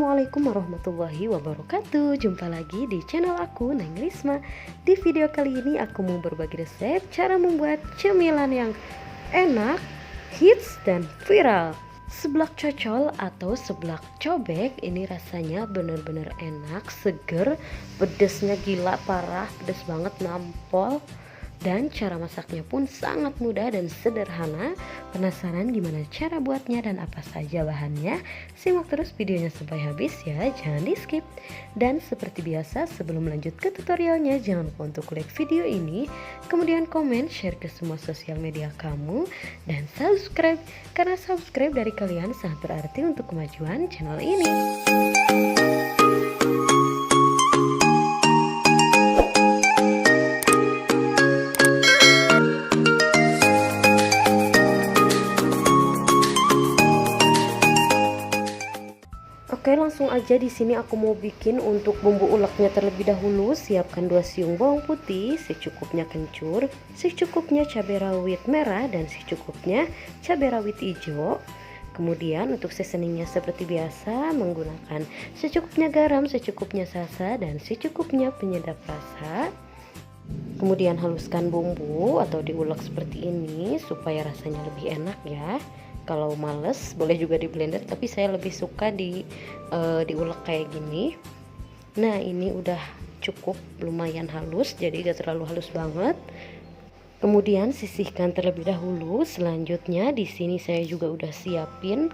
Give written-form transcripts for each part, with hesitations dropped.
Assalamualaikum warahmatullahi wabarakatuh. Jumpa lagi di channel aku, Neng Risma. Di video kali ini aku mau berbagi resep cara membuat cemilan yang enak, hits, dan viral. Seblak cocol atau seblak cobek ini rasanya bener-bener enak, seger, pedesnya gila parah, pedes banget nampol. Dan cara masaknya pun sangat mudah dan sederhana. Penasaran gimana cara buatnya dan apa saja bahannya? Simak terus videonya sampai habis ya, jangan di skip. Dan seperti biasa sebelum lanjut ke tutorialnya, jangan lupa untuk like video ini, kemudian komen, share ke semua sosial media kamu, dan subscribe, karena subscribe dari kalian sangat berarti untuk kemajuan channel ini. Oke, langsung aja di sini aku mau bikin untuk bumbu uleknya terlebih dahulu. Siapkan 2 siung bawang putih, secukupnya kencur, secukupnya cabai rawit merah, dan secukupnya cabai rawit hijau. Kemudian untuk seasoningnya seperti biasa menggunakan secukupnya garam, secukupnya salsa, dan secukupnya penyedap rasa. Kemudian haluskan bumbu atau diulek seperti ini supaya rasanya lebih enak ya. Kalau males boleh juga di blender, tapi saya lebih suka diulek kayak gini. Nah, ini udah cukup lumayan halus, jadi gak terlalu halus banget. Kemudian sisihkan terlebih dahulu. Selanjutnya di sini saya juga udah siapin,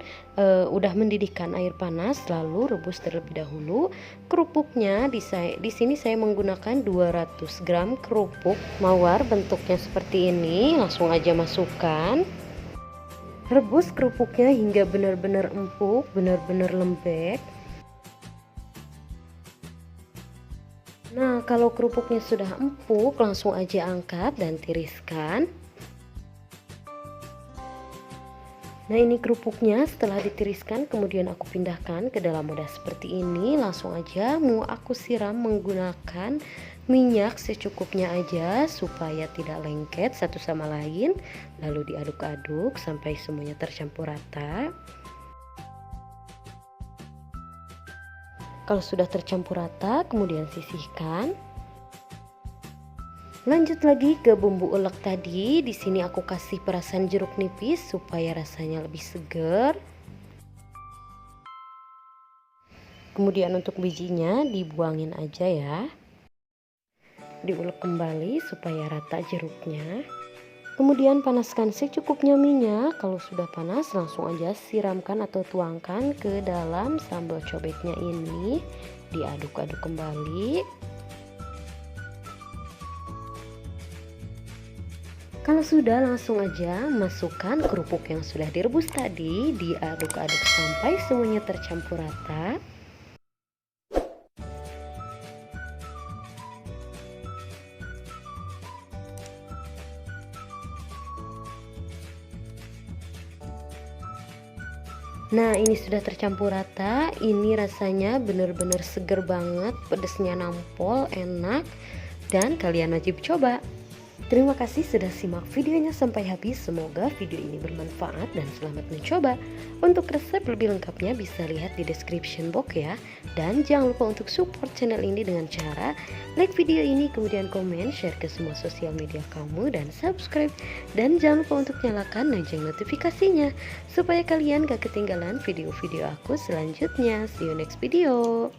udah mendidihkan air panas, lalu rebus terlebih dahulu. Kerupuknya di sini saya menggunakan 200 gram kerupuk mawar, bentuknya seperti ini. Langsung aja masukkan. Rebus kerupuknya hingga benar-benar empuk, benar-benar lembek. Nah, kalau kerupuknya sudah empuk, langsung aja angkat dan tiriskan. Nah, ini kerupuknya setelah ditiriskan, kemudian aku pindahkan ke dalam wadah seperti ini. Langsung aja mau aku siram menggunakan minyak secukupnya aja supaya tidak lengket satu sama lain. Lalu diaduk-aduk sampai semuanya tercampur rata. Kalau sudah tercampur rata, kemudian sisihkan. Lanjut lagi ke bumbu ulek tadi. Di sini aku kasih perasan jeruk nipis supaya rasanya lebih segar. Kemudian untuk bijinya dibuangin aja ya. Diulek kembali supaya rata jeruknya. Kemudian panaskan secukupnya minyak. Kalau sudah panas langsung aja siramkan atau tuangkan ke dalam sambal cobeknya ini. Diaduk-aduk kembali. Kalau sudah, langsung aja masukkan kerupuk yang sudah direbus tadi. Diaduk-aduk sampai semuanya tercampur rata. Nah, ini sudah tercampur rata. Ini rasanya bener-bener seger banget, pedesnya nampol, enak, dan kalian wajib coba. Terima kasih sudah simak videonya sampai habis. Semoga video ini bermanfaat dan selamat mencoba. Untuk resep lebih lengkapnya bisa lihat di description box ya. Dan jangan lupa untuk support channel ini dengan cara like video ini, kemudian komen, share ke semua sosial media kamu, dan subscribe. Dan jangan lupa untuk nyalakan lonceng notifikasinya supaya kalian gak ketinggalan video-video aku selanjutnya. See you next video.